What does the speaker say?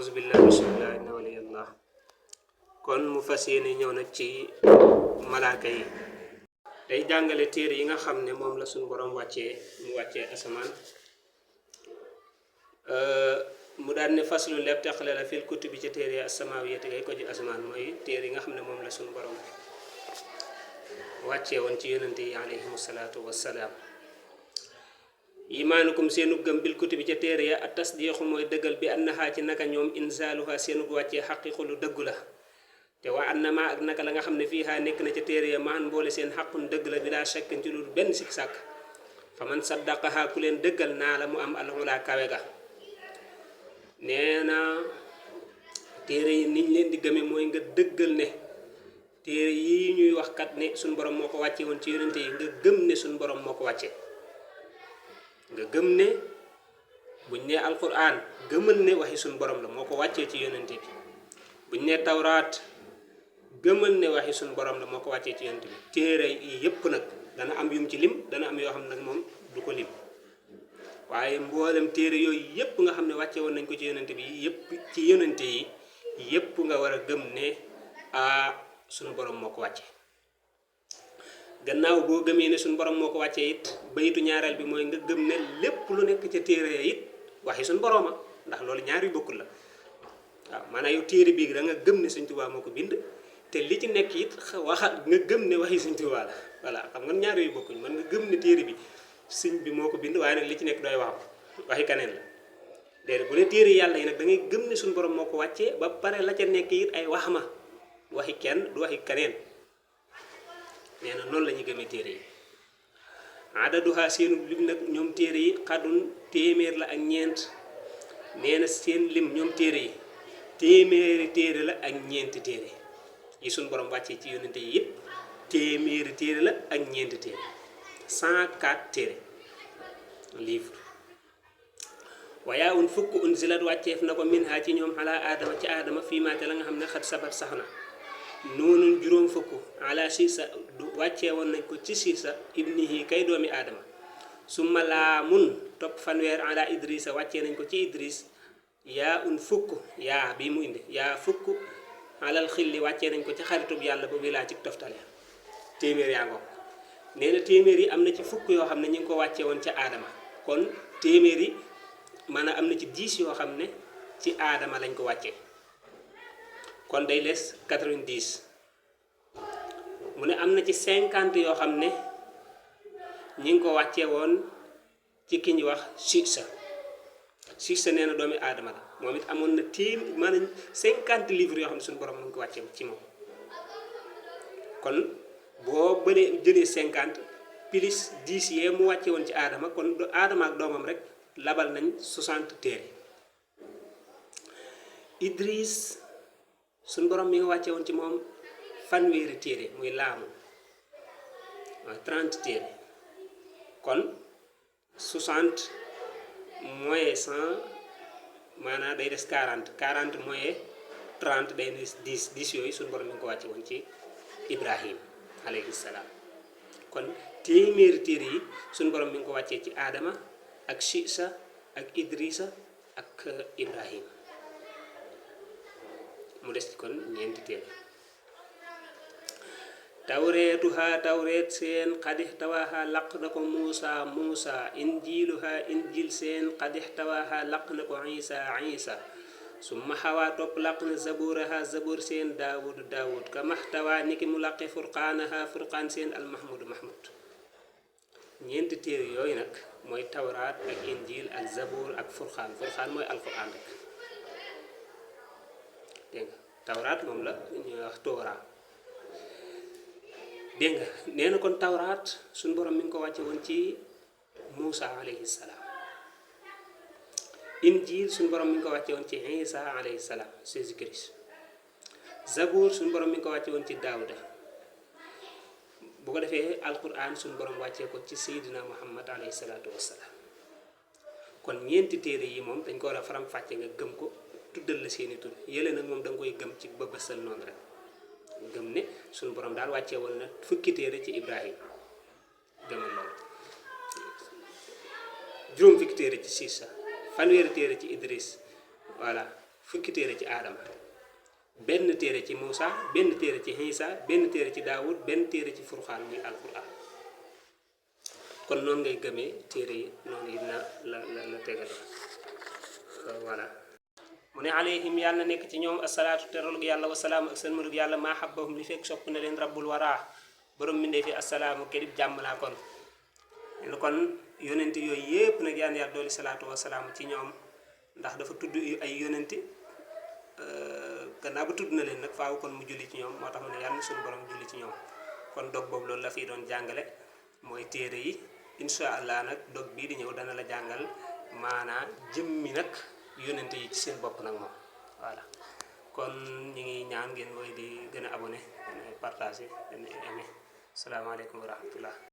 auzubillahi bismillahi inna waliyallah. kon mu fas yéene ñëw nag ci malaaka yi day jàngale téere yi nga xam ne moom la suñu borom mu wàccee asamaan. mu daan ne faslu lépp teqale la fil kutubi ci téere yi asamaawiyati ngay ko ci asamaan mooy téere yi nga xam ne moom la suñu borom wàccee woon ci yonente yi alayhimu salaatu wassalaam. imaanukum seenu gëm bil kutubi ca téere ya at tasdiixu mooy dëggal bi annahaa ci naka ñoom insaaluha seenu wàccee xaqiqu lu dëggu la te waa annama ak naka la nga xam ne fiihaa nekk na ca téere ya maan mboole seen xaqun dëgg la bi laa shakkin ci lu benn sikk sàkk fa man saddaqaha ku leen dëggal naa la mu am alxulaa kawe ga. nee na téere yi niñ leen di gëme mooy nga dëggal ne téere yi ñuy wax kat ne suñ borom moo ko wàcce woon ci yonente yi nga gëm ne suñ borom moo ko wàcce. nga gëm ne buñ ne alquran gëmal ne waxi suñ borom la moo ko wàccee ci yonente bi. buñ ne tawraat gëmal ne waxi suñ borom la moo ko wàccee ci yonente bi. téere yi yépp nag dana am yum ci lim dana am yoo xam ne nag moom du ko lim waaye mboolem téere yooyu yépp nga xam ne wàcce woon nañ ko ci yonente bi yépp ci yonente yi yépp nga war a gëm ne suñu borom moo ko wàcce. gannaaw boo gëmee ne suñu borom moo ko wàccee it bayitu ñaareel bi mooy nga gëm ne lépp lu nekk ca téere ya it waxi suñu boroma ndax loolu ñaar yu bokkul la. waaw maanaam yow téere bii da nga gëm ne Sëñ Tuubaa moo ko bind te li ci nekk it waxat nga gëm ne waxi Sëñ Tuubaa la. voilà xam nga ñaar yooyu bokkuñ man nga gëm ne téere bi sëñ bi moo ko bind waaye nag li ci nekk doy waxi kaneen la. déedéet bu dee téere yàlla yi nag da ngay gëm ne suñu borom moo ko wàccee ba pare la ca nekk it ay waxma waxi kenn du waxi kaneen. nee na noonu la ñuy gëmee téere yi. adaduha seenu lim nag ñoom téere yi xadun téeméer la ak ñeent. nee na seen lim ñoom téere yi téeméeri téere la ak ñeenti téere yi suñ borom wàccee ci yonente yi yëpp téeméeri téere la ak ñeenti téere 104 téere livre. wayaa un fukk unzilat wàcceef na ko min ha ci ñoom ala aadama ci aadama fii maate la nga xam ne xat sabat sax na. noonu juróom fukk ala siisa wàccee woon nañ ko ci siisa ibnihi kay doomi aadama. summa laa mun topp fanweer ala idrisa wàccee nañ ko ci idris. yaa un fukk yaa bii mu indi yaa fukk alal xilli wàccee nañ ko ci xaritub yàlla ba bi laa ci toftale téeméer yaa ngoog. nee na téeméer yi am na ci fukk yoo xam ne ñu ngi ko wàccee woon ca aadama kon téeméer yi maanaam am na ci 10 yoo xam ne ci aadama lañ ko wàccee kon day les 90. mu ne am na ci 50 yoo xam ne ñi ngi ko wàccee woon ci ki ñu wax Siisa nee na doomi aadama la moom it amoon na maanaam 50 livres yoo xam ne suñu borom mu ngi ko wàccee ci moom. kon boo bëlee jëlee 50 plus 10 yee mu wàcce woon ci aadama kon aadama ak doomam rek labal nañ 60 téere. Idris suñu borom mi nga wàcce woon ci moom fanweeri téere muy laamu waaw 30 téere kon 60 moins 100 maanaam day des 40 moins 30 day des 10 yooyu suñu borom mi nga ko wàcce woon ci Ibrahim alayhi salaam. kon téeméeri téere yi suñu borom mi ngi ko wàccee ci aadama ak Siisa ak Idrisa ak Ibrahim mu des kon ñeenti téere. tawreet seen xadix tawaaxa laq na ko Muusa injil seen xadix tawaaxa laq na ko Isa summa xawaa topp laq na zabur seen Daawud ka maxtawaa niki mu laqe furqaan seen almahmud ñeenti téere yooyu nag mooy tawraat ak injil ak zabur ak furqaan mooy alquran rek dégg nga tawraat moom la ñuy wax Toora. dégg nga nee na kon tawraat suñu borom mi ngi ko wàcce woon ci Muusa alayhi salaam. injil suñu borom mi ngi ko wàcce woon ci Isa alayhi salaam Jésus Christ. Zabour suñu borom mi ngi ko wàcce woon ci Daawuda. bu ko defee alquran suñu borom wàccee ko ci Seydina Muhammad alayhi salaatu wassalaam. kon ñeenti téere yi moom dañ ko war a faram fàcce nga gëm ko tuddal la seeni tur yële nag moom da nga koy gëm ci bëbësal noonu rek. gëm ne suñu borom daal wàccee woon na fukki téere ci Ibrahim gëmal loolu juróom fukki téere ci Siisa fanweeri téere ci Idris voilà fukki téere ci aadama benn téere ci Muusa benn téere ci Iisa benn téere ci Daawud benn téere ci Furqaan muy alquran kon noonu ngay gëmee téere yi noonu it la tegaloo voilà mu ne alayhim yàlla nekk ci ñoom asalaatu teralug yàlla wasalaamu ak sëlmalug yàlla maa habbahum li fekk sopp na leen rabbul waraa borom mbindee fi asalaamu kedib jàmm laa kon len kon yonent yooyu yépp nag yaan yàlla dooli salaatu wasalaam ci ñoom ndax dafa tudd ay yonenti gannaaw ba tudd na leen nag faaw kon mu julli ci ñoom moo tax mu ne yàlla suñu borom julli ci ñoom kon dog boobu loolu la fi doon jàngale mooy téere yi insha allah nag dog bii di ñëw dana la jàngal maanaa jëmmi nag yonente yi ci seen bopp nag moom voilà kon ñi ngi ñaan ngeen mooy di gën a abonné gën a partagé gën a aimé salaamaaleykum wa rahmatullah